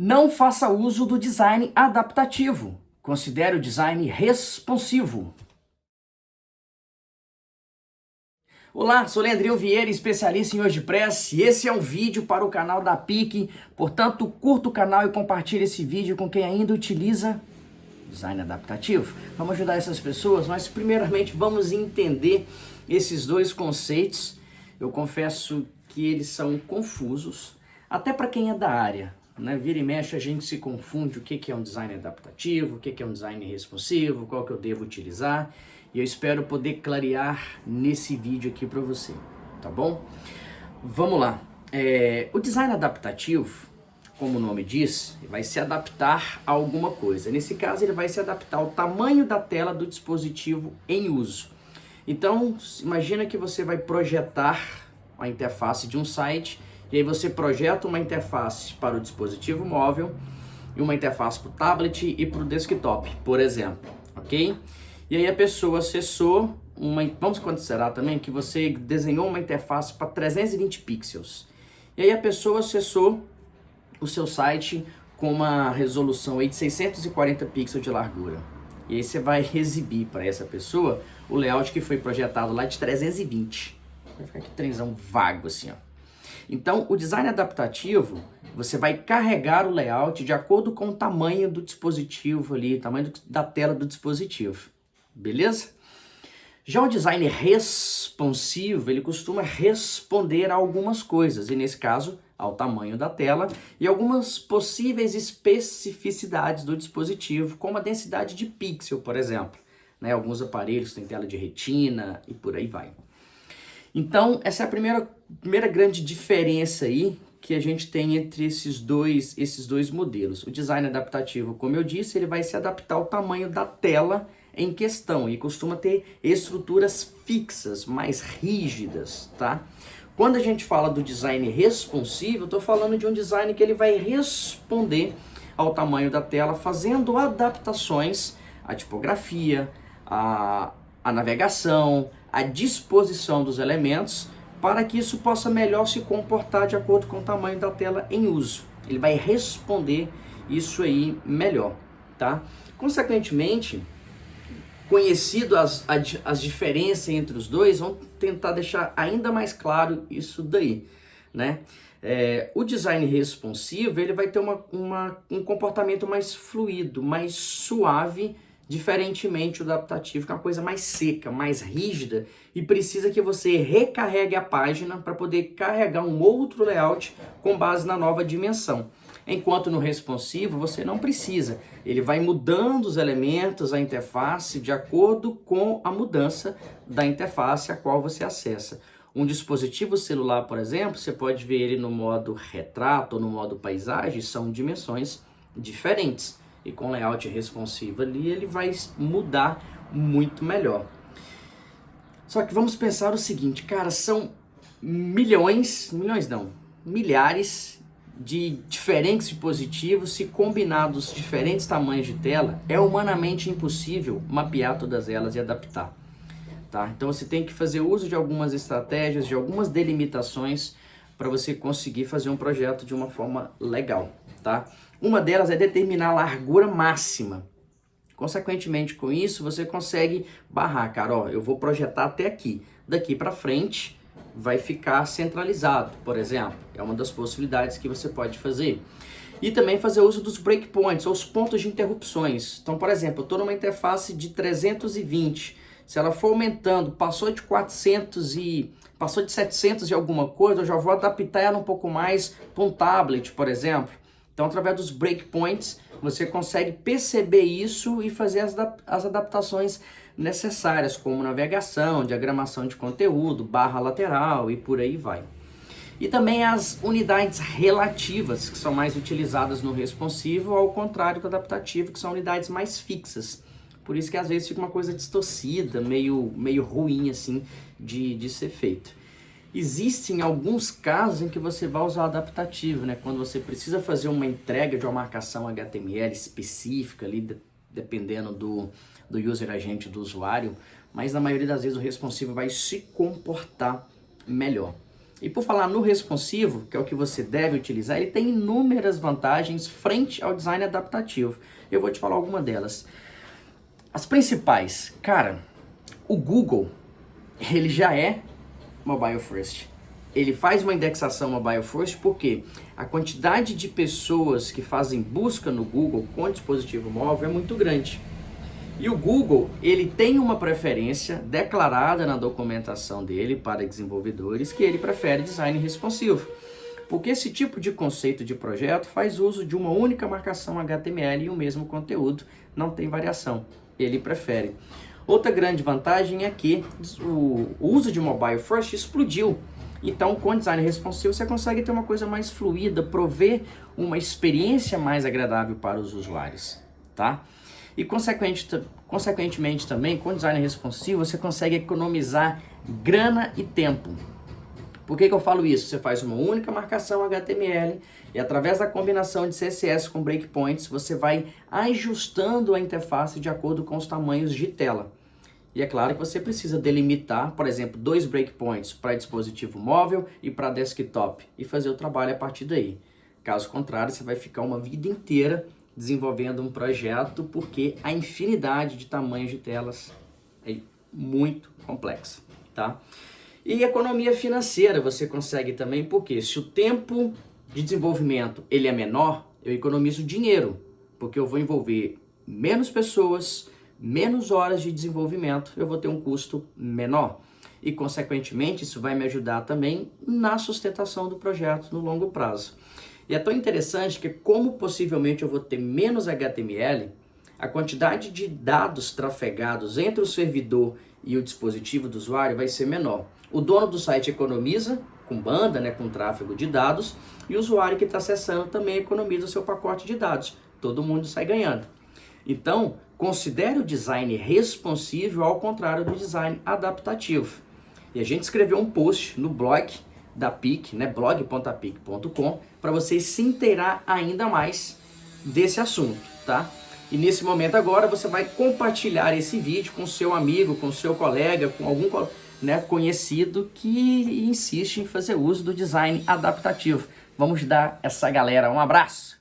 Não faça uso do design adaptativo. Considere o design responsivo. Olá, sou Leandrinho Vieira, especialista em WordPress, e esse é um vídeo para o canal da PIC. Portanto, curta o canal e compartilhe esse vídeo com quem ainda utiliza design adaptativo. Vamos ajudar essas pessoas, mas primeiramente vamos entender esses dois conceitos. Eu confesso que eles são confusos, até para quem é da área, né? Vira e mexe a gente se confunde o que é um design adaptativo, o que é um design responsivo, qual que eu devo utilizar, e eu espero poder clarear nesse vídeo aqui para você, tá bom? Vamos lá. O design adaptativo, como o nome diz, vai se adaptar a alguma coisa. Nesse caso, ele vai se adaptar ao tamanho da tela do dispositivo em uso. Então, imagina que você vai projetar a interface de um site, e aí você projeta uma interface para o dispositivo móvel, e uma interface para o tablet e para o desktop, por exemplo, ok? E aí a pessoa acessou vamos considerar também que você desenhou uma interface para 320 pixels. E aí a pessoa acessou o seu site com uma resolução aí de 640 pixels de largura. E aí você vai exibir para essa pessoa o layout que foi projetado lá de 320. Vai ficar aqui trenzão vago assim, ó. Então, o design adaptativo, você vai carregar o layout de acordo com o tamanho do dispositivo ali, tamanho da tela do dispositivo. Beleza? Já o design responsivo, ele costuma responder a algumas coisas, e nesse caso, ao tamanho da tela e algumas possíveis especificidades do dispositivo, como a densidade de pixel, por exemplo. Né? Alguns aparelhos têm tela de retina e por aí vai. Então, essa é a primeira grande diferença aí que a gente tem entre esses dois modelos. O design adaptativo, como eu disse, ele vai se adaptar ao tamanho da tela em questão e costuma ter estruturas fixas, mais rígidas, tá? Quando a gente fala do design responsivo, eu estou falando de um design que ele vai responder ao tamanho da tela, fazendo adaptações à tipografia, à navegação, à disposição dos elementos, para que isso possa melhor se comportar de acordo com o tamanho da tela em uso. Ele vai responder isso aí melhor, tá? Consequentemente, conhecido as diferenças entre os dois, vamos tentar deixar ainda mais claro isso daí, né? O design responsivo, ele vai ter um comportamento mais fluido, mais suave, diferentemente do adaptativo, que é uma coisa mais seca, mais rígida, e precisa que você recarregue a página para poder carregar um outro layout com base na nova dimensão. Enquanto no responsivo você não precisa, ele vai mudando os elementos, a interface, de acordo com a mudança da interface a qual você acessa. Um dispositivo celular, por exemplo, você pode ver ele no modo retrato ou no modo paisagem, são dimensões diferentes. E com layout responsivo ali, ele vai mudar muito melhor. Só que vamos pensar o seguinte, cara, são milhares de diferentes dispositivos, se combinados diferentes tamanhos de tela, é humanamente impossível mapear todas elas e adaptar. Tá? Então você tem que fazer uso de algumas estratégias, de algumas delimitações para você conseguir fazer um projeto de uma forma legal. Tá? Uma delas é determinar a largura máxima. Consequentemente, com isso, você consegue barrar, cara, ó, eu vou projetar até aqui. Daqui para frente vai ficar centralizado, por exemplo. É uma das possibilidades que você pode fazer. E também fazer uso dos breakpoints, ou os pontos de interrupções. Então, por exemplo, eu estou numa interface de 320. Se ela for aumentando, passou de 700 e alguma coisa, eu já vou adaptar ela um pouco mais para um tablet, por exemplo. Então, através dos breakpoints, você consegue perceber isso e fazer as adaptações necessárias, como navegação, diagramação de conteúdo, barra lateral e por aí vai. E também as unidades relativas, que são mais utilizadas no responsivo, ao contrário do adaptativo, que são unidades mais fixas. Por isso que às vezes fica uma coisa distorcida, meio ruim assim de ser feito. Existem alguns casos em que você vai usar o adaptativo, né? Quando você precisa fazer uma entrega de uma marcação HTML específica ali, dependendo do user agent do usuário, mas na maioria das vezes o responsivo vai se comportar melhor. E por falar no responsivo, que é o que você deve utilizar, ele tem inúmeras vantagens frente ao design adaptativo. Eu vou te falar alguma delas. As principais, cara, o Google, ele já é mobile first. Ele faz uma indexação mobile first porque a quantidade de pessoas que fazem busca no Google com dispositivo móvel é muito grande. E o Google, ele tem uma preferência declarada na documentação dele para desenvolvedores que ele prefere design responsivo. Porque esse tipo de conceito de projeto faz uso de uma única marcação HTML e o mesmo conteúdo, não tem variação. Ele prefere. Outra grande vantagem é que o uso de mobile first explodiu. Então, com design responsivo, você consegue ter uma coisa mais fluida, prover uma experiência mais agradável para os usuários, tá? E, consequentemente também, com design responsivo, você consegue economizar grana e tempo. Por que eu falo isso? Você faz uma única marcação HTML e através da combinação de CSS com breakpoints, você vai ajustando a interface de acordo com os tamanhos de tela. E é claro que você precisa delimitar, por exemplo, 2 breakpoints para dispositivo móvel e para desktop e fazer o trabalho a partir daí. Caso contrário, você vai ficar uma vida inteira desenvolvendo um projeto porque a infinidade de tamanhos de telas é muito complexa, tá? E economia financeira você consegue também, porque se o tempo de desenvolvimento ele é menor, eu economizo dinheiro, porque eu vou envolver menos pessoas, menos horas de desenvolvimento, eu vou ter um custo menor. E, consequentemente, isso vai me ajudar também na sustentação do projeto no longo prazo. E é tão interessante que, como possivelmente eu vou ter menos HTML, a quantidade de dados trafegados entre o servidor e o dispositivo do usuário vai ser menor. O dono do site economiza com banda, né, com tráfego de dados, e o usuário que está acessando também economiza o seu pacote de dados. Todo mundo sai ganhando. Então, considere o design responsivo ao contrário do design adaptativo. E a gente escreveu um post no blog da PIC, né, blog.apic.com, para vocês se inteirar ainda mais desse assunto, tá? E nesse momento agora você vai compartilhar esse vídeo com seu amigo, com seu colega, com algum conhecido que insiste em fazer uso do design adaptativo. Vamos dar essa galera um abraço!